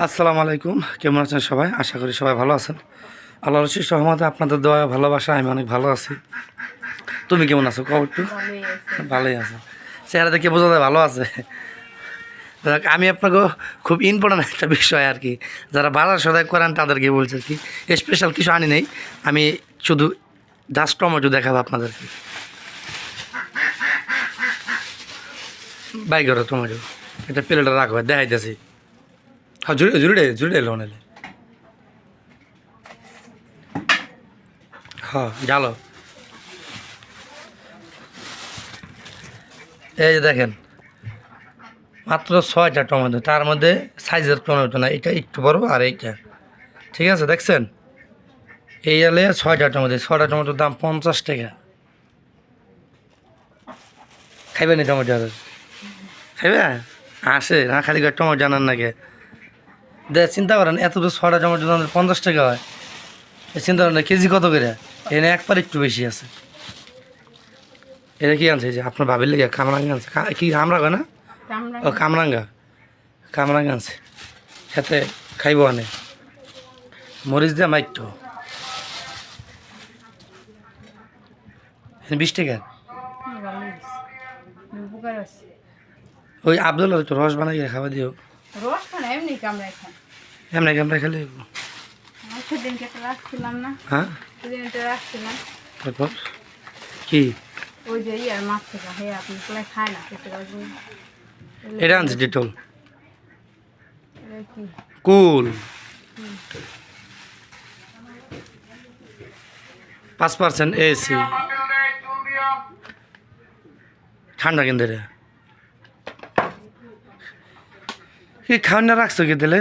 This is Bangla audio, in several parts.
আসসালামু আলাইকুম, কেমন আছেন সবাই? আশা করি সবাই ভালো আছেন। আল্লাহর অশেষ রহমতে আপনাদের দোয়া ভালোবাসা আমি অনেক ভালো আছি। তুমি কেমন আছো? কও একটু। ভালোই আছো, চেহারা দেখে বোঝা যায় ভালো আছে। আমি আপনাকে খুব ইম্পর্টেন্ট একটা বিষয় আর কি, যারা বাজার সদাই করেন তাদেরকে বলছে আর কি, স্পেশাল কিছু আনি নেই, আমি শুধু জাস্ট টমেটো দেখাবো আপনাদেরকে। বাই করো টমেটো, এটা প্লেটে রাখবো, দেখাইতেছি। হ্যাঁ, জুড়ে এলো নিলে। হ্যাঁ, জালো। এই যে দেখেন, মাত্র 6টা টমেটো, তার মধ্যে সাইজের টমেটো না, এটা একটু বড় আর এইটা, ঠিক আছে? দেখছেন, এই আলে 6টা টমেটো, 6টা টমেটোর দাম 50 টাকা। খাইবে নি টমেটো? আর খাইবে? আসে না খালি টমেটো জানান নাকি? দেখ, চিন্তা করেন, এত তো 6টা টমেটো দাম 50 টাকা হয়, চিন্তা করেন কেজি কত করে? এনে একবার একটু বেশি আছে। এটা কি আনছে? যে আপনার ভাবির লেগে কামরাঙ্গা আনছে। কি কামরাঙ্গা না? ও কামরাঙ্গা আনছে, খেতে খাইব আনে। মরিচ দিয়ে মাইটো 20 টাকা। ওই আব্দুল একটু রস বানাই খাওয়া দিও। এমনি কামড়া খেলে। হ্যাঁ, তারপর কি এটা আনছে? ডিটল কুল 5% এসি, ঠান্ডা কিন্তু রে। কি খাওয়ান রাখছো কি দিলে?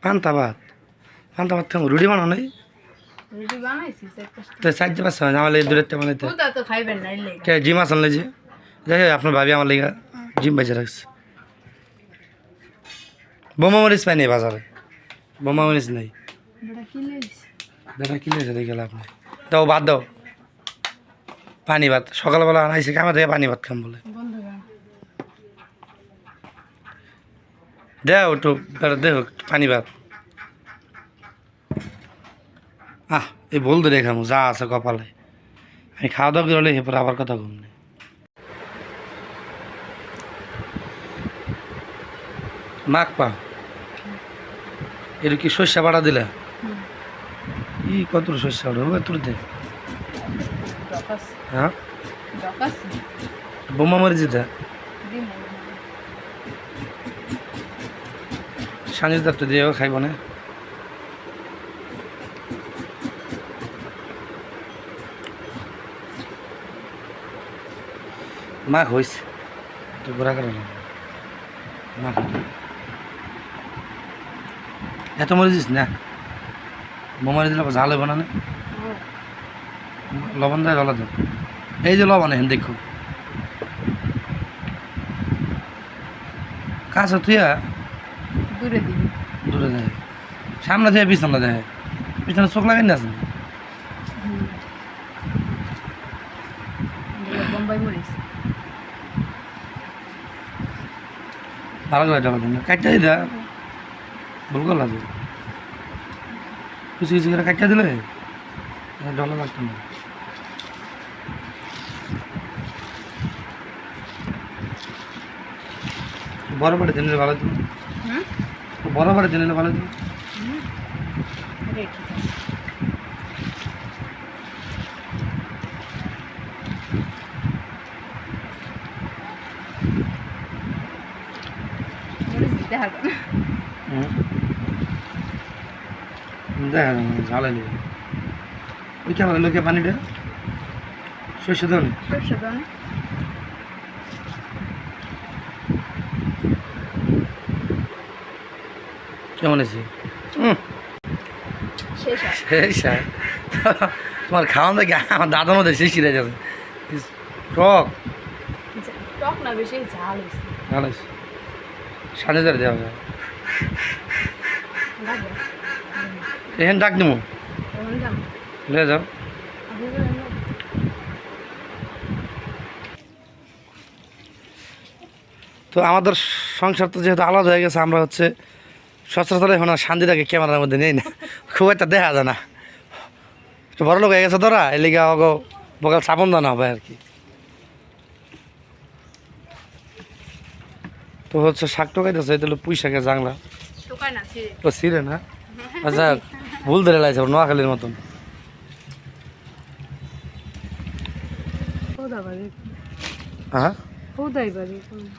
পান্তা ভাত খাবো। রুটি বানাও নাই? তো চারটে 5 আমার লেগে দূরের বানাইতে কে জিম আসল না? যে দেখে আপনার ভাবি আমার লেগে জিম বেঁচে রাখছে। বোমা মরিচ পাই নেই বাজারে, বোমা মরিচ নেই। দাদা কি লেগেছে দেখে লাভ নেই, দাও ভাত দাও। পানি ভাত সকালবেলা আনাইছে, আমার থেকে পানি ভাত খাম বলে। দেও একটু দেহ পানি ভাত। এই বল ধরে খামো যা আছে কপালে। আমি খাওয়া দাওয়া করলে এরপর আবার কথা কম নেই। মাখ পা এটা কি শস্য বাড়া দিলে? ই কত শস্য বাড়া তোর দে। হ্যাঁ, বোমা মরে যেতে সানিস দাঁত দিয়ে খাইব না। মাখ হয়েছে একটু গোড়া করে মাখ। এত মরে দিস না, বোমারি দিলে ঝাল হইব না। লবণ দেয় গলা দেব, এই যে লবণ এখন দেখো কাছে তুইয়া দূরে দেয়, সামনে দেয় পিছনে দেয়, পিছনে চোখ লাগাই না আছে। ভালো করে ডলা দিন, কাটটা দিদা ভুল করলা তো, কিছু কিছু করে কাটটা দিলে ডলা লাগতো না। বড় বাড়ি দিলে ভালো দিন, বড় বাড়ি দিলে ভালো দিন। দেখা ঝালে নেই ওই কেমন লোকে পানিটা শস্য দেন কেমন আছে? তোমার খাওয়ান দেখে আমার দাদার মধ্যে শেষ ছিঁড়ে যাবে। টক না, বেশি ঝাল হয়েছে। সাড়ে 4 দেওয়া যায় এখানে ডাক দেবো, লে যাও। তো আমাদের সংসার তো যেহেতু আলাদা হয়ে গেছে, আমরা হচ্ছে সচরাচর এখন আর শান্তিটাকে ক্যামেরার মধ্যে নেই না, খুব একটা দেখা যায় না। একটু বড় লোক হয়ে গেছে তোরা, এলিগা অগো বকাল চাপন দানা হবে আর কি। তো হচ্ছে শাক টোকাইতেছে, এটা হলো পুঁই শাকের জাংলা। ও ছিঁড়ে না, আচ্ছা ভুল ধরে লাগছে নোয়াখালীর মতন। হ্যাঁ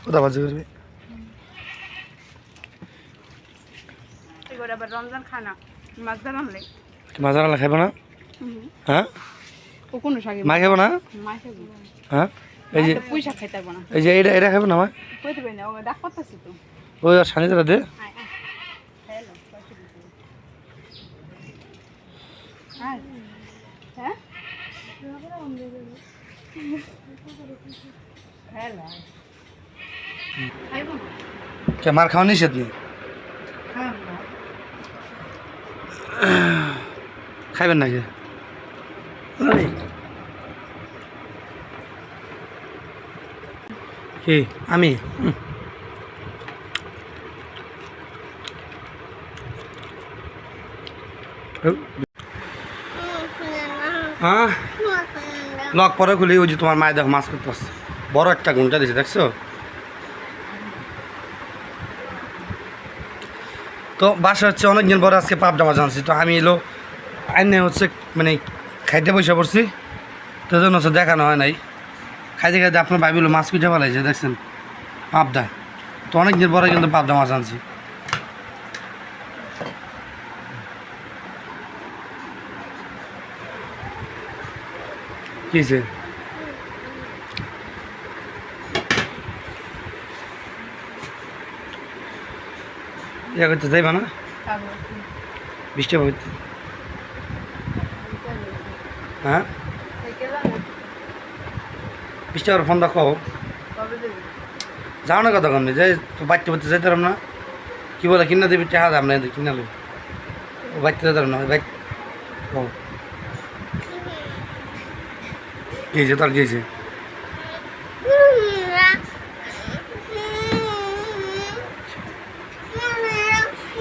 কোথা বাজি করবি? মাছ রান্না খাইব না? হ্যাঁ মা খাইব না? হ্যাঁ এই যে এই যে এটা খাইব না মা? ওই আর সানি দে। মার খাওয়া নিষেধ নেই, খাইবেন নাকি? কি আমি হ্যাঁ লক পরে খুলি। ওই যে তোমার মায়ের দেখো মাছ করতে আসছে, বড় একটা ঘুমটা দিছে দেখছো? তো বাসা হচ্ছে অনেকদিন পরে আজকে পাবদা মাছ আনছি। তো আমি এলো আইনে হচ্ছে মানে খাইতে পয়সা পড়ছি, তো জন্য হচ্ছে দেখানো হয় নাই। খাইতে খাইতে আপনার ভাবিলো মাছ পিঠে ফেলাইছে দেখছেন পাবদা। তো অনেকদিন পরে কিন্তু পাবদা মাছ আনছি। কিছে ইয়া করতে যাইবা না? বৃষ্টি হবে? হ্যাঁ বৃষ্টি আবার ফোন রাখো, যাও না কতক্ষণ যে বাড়তে বাড়তে যাইতে পারলাম না। কি বলে কিনা দেবি টাকা দাম না কিনা লো, বাড়তে যেতে পারলাম না বাইক। ও গিয়েছে তার গিয়েছে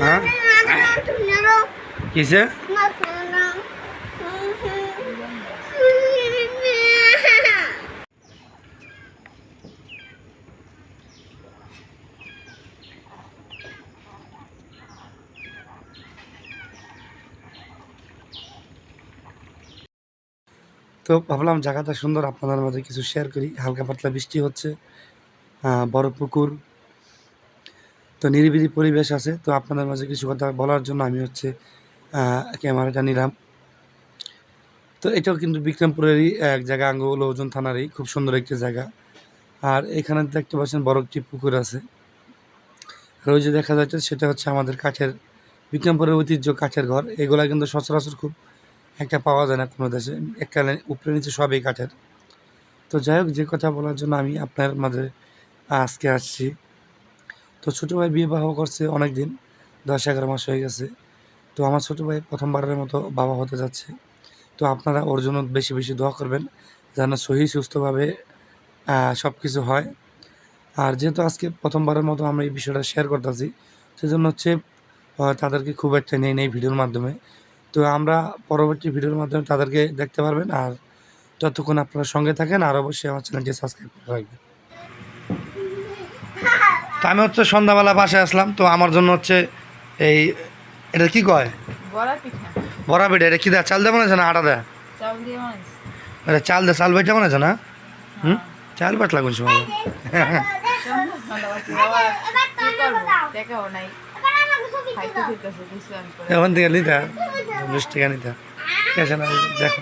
হ্যাঁ কিসে তো ভাবলাম জায়গাটা সুন্দর, আপনাদের মাঝে কিছু শেয়ার করি। হালকা পাতলা বৃষ্টি হচ্ছে, বড় পুকুর, তো নিরিবিলি পরিবেশ আছে। তো আপনাদের মাঝে কিছু কথা বলার জন্য আমি হচ্ছে ক্যামেরাটা নিলাম। তো এটাও কিন্তু বিক্রমপুরেরই এক জায়গা, আঙ্গুল ওজন থানারই খুব সুন্দর একটি জায়গা। আর এখানে দেখতে পাচ্ছেন বড় একটি পুকুর আছে। আর ওই যে দেখা যাচ্ছে সেটা হচ্ছে আমাদের কাঠের, বিক্রমপুরের ঐতিহ্য কাঠের ঘর। এগুলা কিন্তু সচরাচর খুব একটা পাওয়া যায় না কোনো দেশে, এককালে উপরে নিচে সবই কাঠের। তো যাই হোক, যে কথা বলার জন্য আমি আপনার মাঝে আজকে আসছি। তো ছোটো ভাই বিবাহ করছে অনেক দিন, 10-11 মাস হয়ে গেছে। তো আমার ছোটো ভাই প্রথমবারের মতো বাবা হতে যাচ্ছে। তো আপনারা ওর জন্য বেশি বেশি দোয়া করবেন যেন সহি সুস্থভাবে সব কিছু হয়। আর যেহেতু আজকে প্রথমবারের মতো আমরা এই বিষয়টা শেয়ার করতেছি, সেজন্য হচ্ছে তাদেরকে খুব একটা নেই নেই ভিডিওর মাধ্যমে। তো আমরা পরবর্তী ভিডিওর মাধ্যমে তাদেরকে দেখতে পারবেন। আর ততক্ষণ আপনারা সঙ্গে থাকেন, আর অবশ্যই আমার চ্যানেলটি সাবস্ক্রাইব করে রাখবেন। তো আমি হচ্ছে সন্ধ্যাবেলা বাসায় আসলাম। তো আমার জন্য হচ্ছে এই এটা কি কয় বড়া পিঠা। এটা কি দেয়, চাল দিয়ে বানাইছে না আটা দেয়? এটা চাল দেয়, চাল বেটে বানাইছে না? চাল বাটলা কোন সময়? এখন থেকে নিতা 20 টাকা নিতা, ঠিক আছে না? দেখো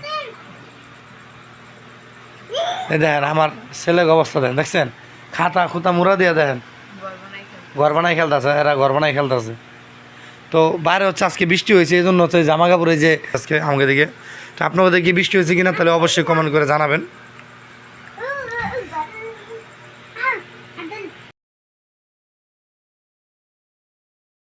দেখেন আমার ছেলের অবস্থা দেখেন, দেখছেন খাতা খুতা মুড়া দিয়ে দেখেন ঘর বানাই খেলতেছে, এরা ঘর বানাই খেলতেছে। তো বাইরে হচ্ছে আজকে বৃষ্টি হয়েছে, এই জন্য হচ্ছে জামা কাপড়ে যে আজকে আমাকে দিকে। তো আপনাদের কি বৃষ্টি হয়েছে কিনা তাহলে অবশ্যই কমেন্ট করে জানাবেন।